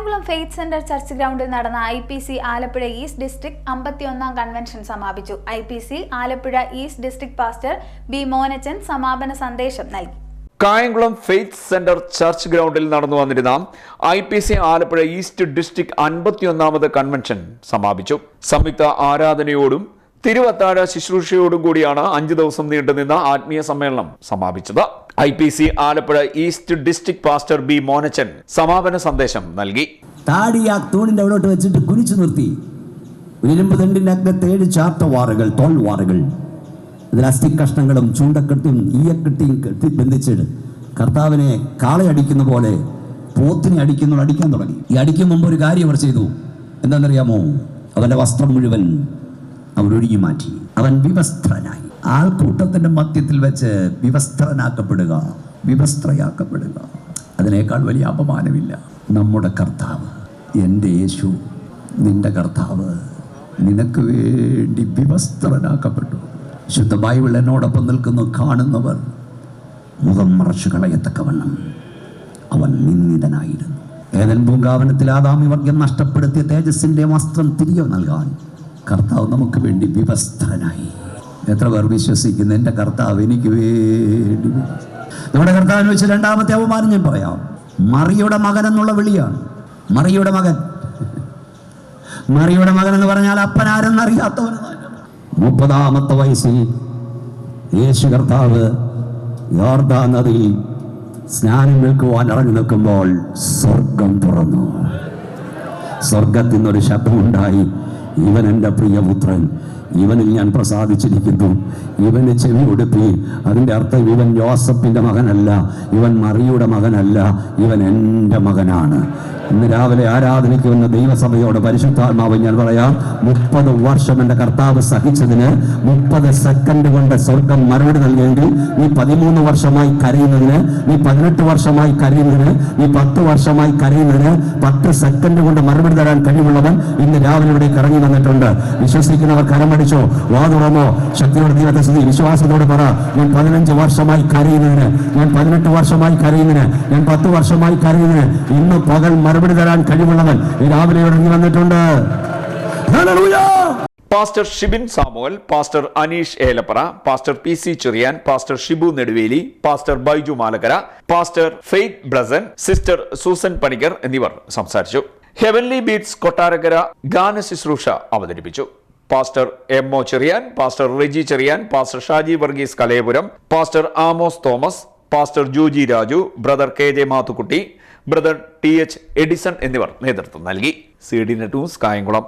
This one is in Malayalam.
കായംകുളം ഫെയ്ത്ത് സെന്റർ ചർച്ച് ഗ്രൗണ്ടിൽ നടന്ന IPC Alappuzha east district 51ാം convention സമാപിച്ചു. IPC Alappuzha east district pastor B. Monachan സമാപന സന്ദേശം നൽകി. കായംകുളം ഫെയ്ത്ത് സെന്റർ ചർച്ച് ഗ്രൗണ്ടിൽ നടന്നു വന്നിരുന്ന IPC ആലപ്പുഴ ഈസ്റ്റ് ഡിസ്ട്രിക്ട് 51ാമത് കൺവെൻഷൻ സമാപിച്ചു. സംയുക്ത ആരാധനയോടും തിരുവത്താഴ ശുശ്രൂഷയോടും കൂടിയാണ് 5 ദിവസം നീണ്ടുനിന്ന ആത്മീയ സമ്മേളനം സമാപിച്ചത്. IPC Alappuzha east district pastor B. Monachan സമാപന സന്ദേശം നൽകി. താടി ആ തൂണിന്റെ അവിടോട്ട് വെച്ചിട്ട് കുനിച്ചു നിർത്തി. ഇരുമ്പ് തണ്ടിന്റെ അഗ്രത്തെ 7 ചാട്ടവാറുകൾ, തോൾവാറുകൾ, ഇതിൽ അസ്ഥി കഷ്ണങ്ങളും ചൂണ്ടക്കെട്ടിയും ഈയക്കെട്ടിയും കെട്ടി ബന്ധിച്ചിട്ട് കർത്താവിനെ കാളയടിക്കുന്ന പോലെ പോത്തിനെ അടിക്കാൻ തുടങ്ങി. ഈ അടിക്കും മുമ്പ് ഒരു കാര്യം അവർ ചെയ്തു. എന്താണെന്നറിയാമോ? അവന്റെ വസ്ത്രം മുഴുവൻ അവർ ഒഴുകി മാറ്റി. അവൻ വിവസ്ത്രനായി. ആൾക്കൂട്ടത്തിന്റെ മധ്യത്തിൽ വെച്ച് വിവസ്ത്രയാക്കപ്പെടുക, അതിനേക്കാൾ വലിയ അപമാനമില്ല. നമ്മുടെ കർത്താവ്, എൻ്റെ യേശു, നിന്റെ കർത്താവ് നിനക്ക് വേണ്ടി വിവസ്ത്രനാക്കപ്പെട്ടു. ശുദ്ധ ബൈബിൾ എന്നോടൊപ്പം നിൽക്കുന്നു. കാണുന്നവർ മുഖം മറച്ചു കളയത്തക്കവണ്ണം അവൻ നിന്ദിതനായിരുന്നു. ഏദൻ പൂങ്കാവനത്തിൽ ആദാമി വർഗ്ഗം നഷ്ടപ്പെടുത്തിയ തേജസ്സിന്റെ വസ്ത്രം തിരികെ നൽകാൻ കർത്താവ് നമുക്ക് വേണ്ടി വിവസ്ത്രനായി. എത്ര പേർ വിശ്വസിക്കുന്നു? എൻ്റെ കർത്താവ് എനിക്ക് വേണ്ടി. നമ്മുടെ കർത്താവിനെ വെച്ച് രണ്ടാമത്തെ അവമാനം ഞാൻ പറയാം. മറിയുടെ മകൻ എന്നുള്ള വിളിയാണ്. മറിയുടെ മകൻ എന്ന് പറഞ്ഞാൽ അപ്പനാരെന്നറിയാത്തവനാണ്. 30ാമത്തെ വയസ്സിൽ യേശു കർത്താവ് യോർദാൻ നദിയിൽ സ്നാനം നിൽക്കുവാൻ ഇറങ്ങി നിൽക്കുമ്പോൾ സ്വർഗം തുറന്നു. സ്വർഗത്തിൽ നിന്നൊരു ശബ്ദമുണ്ടായി, ഇവൻ എൻ്റെ പ്രിയപുത്രൻ, ഇവനിൽ ഞാൻ പ്രസാദിച്ചിരിക്കുന്നു. ഇവന് ചെവി കൊടുപ്പി. അതിൻ്റെ അർത്ഥം ഇവൻ യോസഫിൻ്റെ മകനല്ല, ഇവൻ മറിയുടെ മകനല്ല, ഇവൻ എൻ്റെ മകനാണ്. ഇന്ന് രാവിലെ ആരാധനയ്ക്ക് വന്ന ദൈവസഭയോട് പരിശുദ്ധാത്മാവ് ഞാൻ പറയാം, 30 വർഷം എൻ്റെ കർത്താവ് സഹിച്ചതിന് 30 സെക്കൻഡ് കൊണ്ട് സ്വർഗം മറുപടി നൽകിയെങ്കിൽ നീ 13 വർഷമായി കരയുന്നതിന്, നീ 18 വർഷമായി കരയുന്നതിന്, നീ 10 വർഷമായി കരയുന്നതിന് 10 സെക്കൻഡ് കൊണ്ട് മറുപടി തരാൻ കഴിവുള്ളവൻ ഇന്ന് രാവിലെ ഇവിടെ ഇറങ്ങി വന്നിട്ടുണ്ട്. വിശ്വസിക്കുന്നവർ കരമടിച്ചോ, വാതുറമോ, ശക്തിയോടെ ദൈവത്തെ സ്തുതി. വിശ്വാസത്തോട് പറ, ഞാൻ 15 വർഷമായി കരയുന്നതിന്, ഞാൻ 18 വർഷമായി കരയുന്നതിന്, ഞാൻ 10 വർഷമായി കരയുന്നതിന് ഇന്ന് പകൽ മറുപടി തരാൻ കഴിവുള്ളവൻ രാവിലെ ഇറങ്ങി വന്നിട്ടുണ്ട്. Pastor Shibin Samuel, pastor Anish Elappara, pastor PC Cherian, pastor Shibu Neduveli, pastor Baiju Malakkara, pastor Faith Brasen, sister Susan Panicker എന്നിവർ സംസാരിച്ചു. ഹെവൻലി ബീറ്റ്സ് കൊട്ടാരക്കര ഗാന ശുശ്രൂഷ അവതരിപ്പിച്ചു. Pastor MO Cherian, pastor Reji Cherian, pastor Shaji Varghese Kalayapuram, pastor Amos Thomas, pastor Juji Raju, brother KJ Mathukutty, brother TH Edison എന്നിവർ നേതൃത്വം നൽകി. CDNet news Kayamkulam.